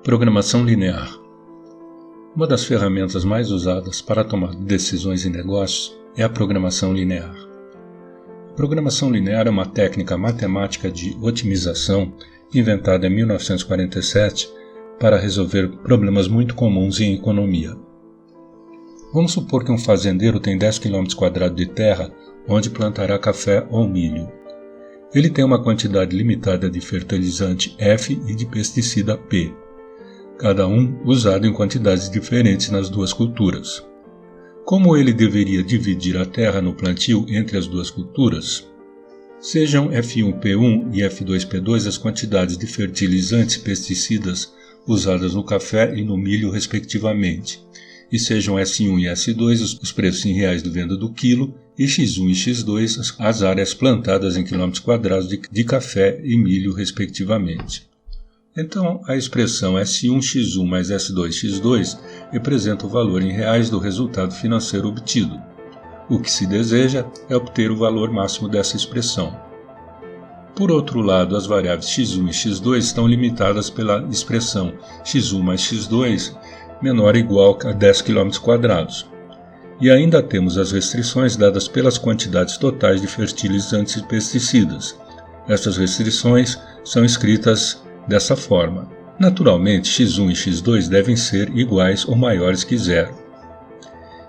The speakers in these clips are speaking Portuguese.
Programação linear. Uma das ferramentas mais usadas para tomar decisões em negócios é a programação linear. A programação linear é uma técnica matemática de otimização inventada em 1947 para resolver problemas muito comuns em economia. Vamos supor que um fazendeiro tem 10 km² de terra onde plantará café ou milho. Ele tem uma quantidade limitada de fertilizante F e de pesticida P, cada um usado em quantidades diferentes nas duas culturas. Como ele deveria dividir a terra no plantio entre as duas culturas? Sejam F1P1 e F2P2 as quantidades de fertilizantes e pesticidas usadas no café e no milho, respectivamente, e sejam S1 e S2 os preços em reais de venda do quilo, e X1 e X2 as áreas plantadas em quilômetros quadrados de café e milho, respectivamente. Então, a expressão S1x1 mais S2x2 representa o valor em reais do resultado financeiro obtido. O que se deseja é obter o valor máximo dessa expressão. Por outro lado, as variáveis x1 e x2 estão limitadas pela expressão x1 mais x2 menor ou igual a 10 km². E ainda temos as restrições dadas pelas quantidades totais de fertilizantes e pesticidas. Essas restrições são escritas dessa forma. Naturalmente, x1 e x2 devem ser iguais ou maiores que zero.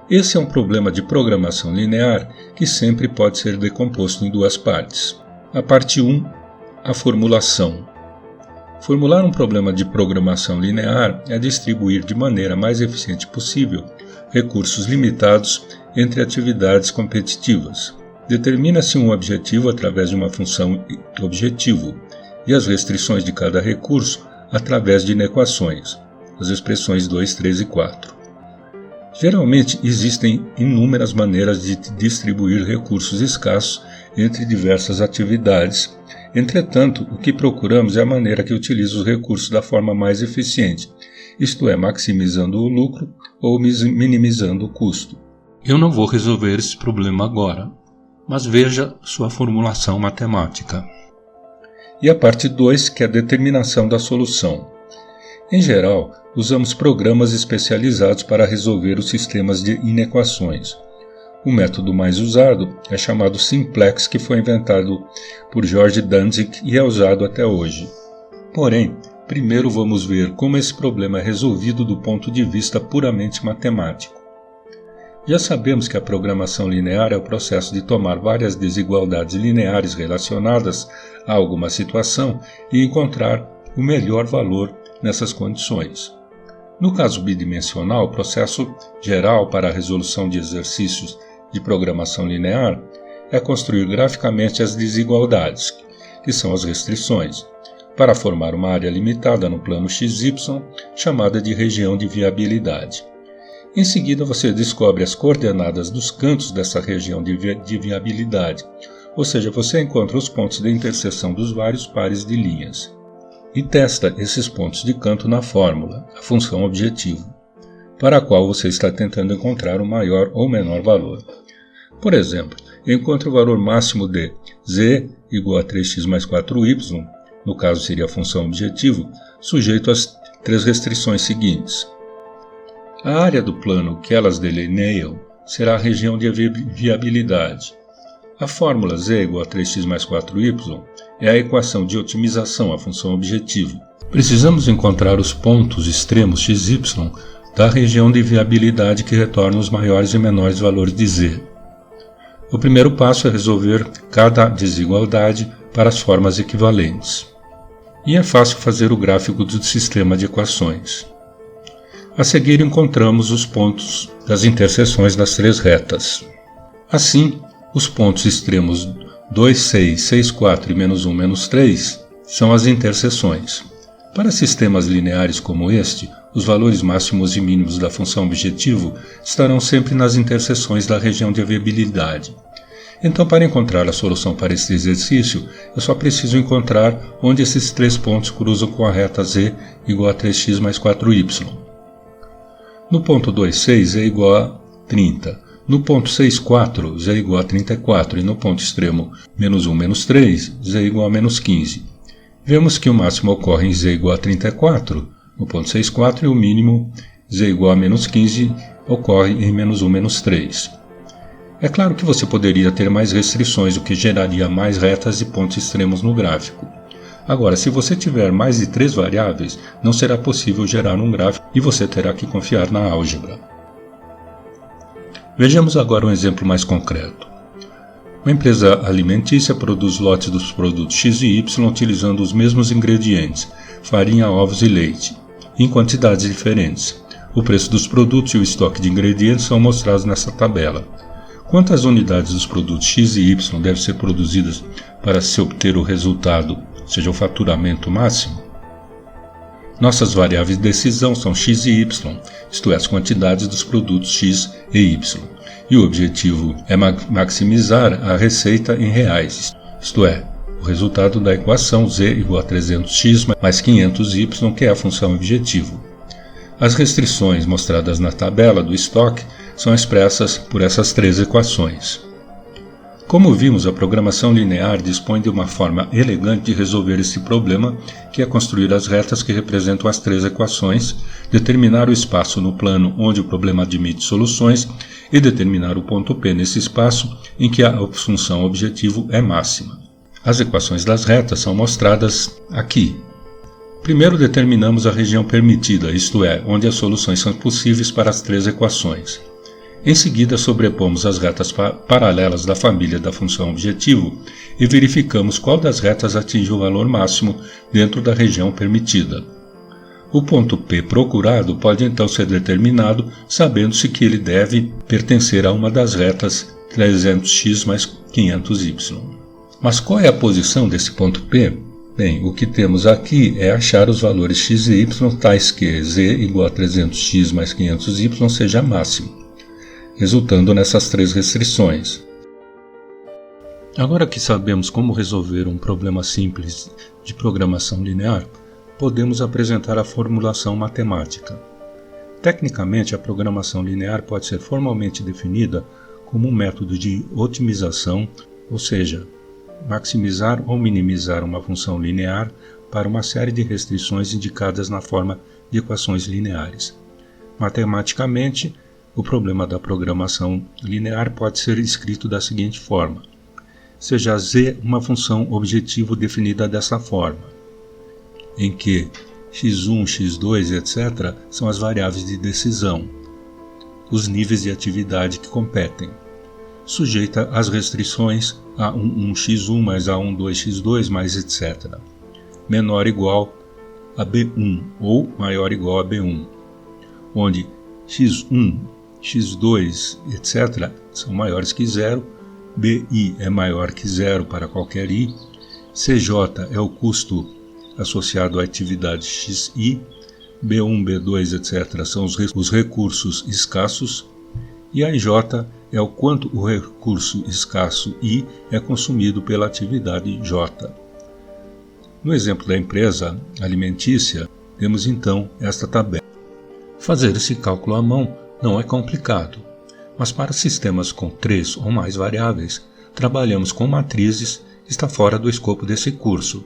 Esse é um problema de programação linear que sempre pode ser decomposto em duas partes. A parte 1, a formulação. Formular um problema de programação linear é distribuir de maneira mais eficiente possível recursos limitados entre atividades competitivas. Determina-se um objetivo através de uma função objetivo e as restrições de cada recurso através de inequações, as expressões 2, 3 e 4. Geralmente existem inúmeras maneiras de distribuir recursos escassos entre diversas atividades. Entretanto, o que procuramos é a maneira que utiliza os recursos da forma mais eficiente, isto é, maximizando o lucro ou minimizando o custo. Eu não vou resolver esse problema agora, mas veja sua formulação matemática. E a parte 2, que é a determinação da solução. Em geral, usamos programas especializados para resolver os sistemas de inequações. O método mais usado é chamado Simplex, que foi inventado por George Dantzig e é usado até hoje. Porém, primeiro vamos ver como esse problema é resolvido do ponto de vista puramente matemático. Já sabemos que a programação linear é o processo de tomar várias desigualdades lineares relacionadas a alguma situação e encontrar o melhor valor nessas condições. No caso bidimensional, o processo geral para a resolução de exercícios de programação linear é construir graficamente as desigualdades, que são as restrições, para formar uma área limitada no plano XY, chamada de região de viabilidade. Em seguida, você descobre as coordenadas dos cantos dessa região de viabilidade, ou seja, você encontra os pontos de interseção dos vários pares de linhas. E testa esses pontos de canto na fórmula, a função objetivo, para a qual você está tentando encontrar o maior ou menor valor. Por exemplo, encontre o valor máximo de z igual a 3x mais 4y, no caso seria a função objetivo, sujeito às três restrições seguintes. A área do plano que elas delineiam será a região de viabilidade. A fórmula z igual a 3x mais 4y é a equação de otimização, a função objetivo. Precisamos encontrar os pontos extremos x, y da região de viabilidade que retornam os maiores e menores valores de z. O primeiro passo é resolver cada desigualdade para as formas equivalentes. E é fácil fazer o gráfico do sistema de equações. A seguir encontramos os pontos das interseções das três retas. Assim, os pontos extremos 2, 6, 6, 4 e -1, -3 são as interseções. Para sistemas lineares como este, os valores máximos e mínimos da função objetivo estarão sempre nas interseções da região de viabilidade. Então, para encontrar a solução para este exercício, eu só preciso encontrar onde esses três pontos cruzam com a reta z igual a 3x mais 4y. No ponto 2, 6 é igual a 30. No ponto 6, 4, z é igual a 34. E no ponto extremo -1, -3, z é igual a -15. Vemos que o máximo ocorre em z igual a 34, no ponto 64, e o mínimo z igual a menos 15 ocorre em menos 1, menos 3. É claro que você poderia ter mais restrições, o que geraria mais retas e pontos extremos no gráfico. Agora, se você tiver mais de 3 variáveis, não será possível gerar um gráfico e você terá que confiar na álgebra. Vejamos agora um exemplo mais concreto. Uma empresa alimentícia produz lotes dos produtos X e Y utilizando os mesmos ingredientes, farinha, ovos e leite, em quantidades diferentes. O preço dos produtos e o estoque de ingredientes são mostrados nessa tabela. Quantas unidades dos produtos X e Y devem ser produzidas para se obter o resultado, seja o faturamento máximo? Nossas variáveis de decisão são X e Y, isto é, as quantidades dos produtos X e Y. E o objetivo é maximizar a receita em reais, isto é, o resultado da equação z igual a 300x mais 500y, que é a função objetivo. As restrições mostradas na tabela do estoque são expressas por essas 3 equações. Como vimos, a programação linear dispõe de uma forma elegante de resolver esse problema, que é construir as retas que representam as 3 equações, determinar o espaço no plano onde o problema admite soluções e determinar o ponto P nesse espaço em que a função objetivo é máxima. As equações das retas são mostradas aqui. Primeiro determinamos a região permitida, isto é, onde as soluções são possíveis para as 3 equações. Em seguida, sobrepomos as retas paralelas da família da função objetivo e verificamos qual das retas atinge o valor máximo dentro da região permitida. O ponto P procurado pode então ser determinado sabendo-se que ele deve pertencer a uma das retas 300x mais 500y. Mas qual é a posição desse ponto P? Bem, o que temos aqui é achar os valores x e y tais que z igual a 300x mais 500y seja máximo, resultando nessas 3 restrições. Agora que sabemos como resolver um problema simples de programação linear, podemos apresentar a formulação matemática. Tecnicamente, a programação linear pode ser formalmente definida como um método de otimização, ou seja, maximizar ou minimizar uma função linear para uma série de restrições indicadas na forma de equações lineares. Matematicamente, o problema da programação linear pode ser escrito da seguinte forma: seja z uma função objetivo definida dessa forma, em que x1, x2, etc. são as variáveis de decisão, os níveis de atividade que competem, sujeita às restrições A11x1 mais A12x2 mais etc., menor ou igual a B1 ou maior ou igual a B1, onde x1, x2, etc. são maiores que zero, BI é maior que zero para qualquer I, CJ é o custo associado à atividade XI, B1, B2, etc. são os recursos escassos, e a IJ é o quanto o recurso escasso I é consumido pela atividade J. No exemplo da empresa alimentícia, temos então esta tabela. Fazer esse cálculo à mão não é complicado, mas para sistemas com 3 ou mais variáveis, trabalhamos com matrizes que está fora do escopo desse curso.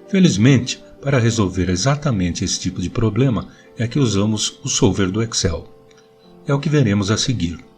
Felizmente, para resolver exatamente esse tipo de problema é que usamos o solver do Excel. É o que veremos a seguir.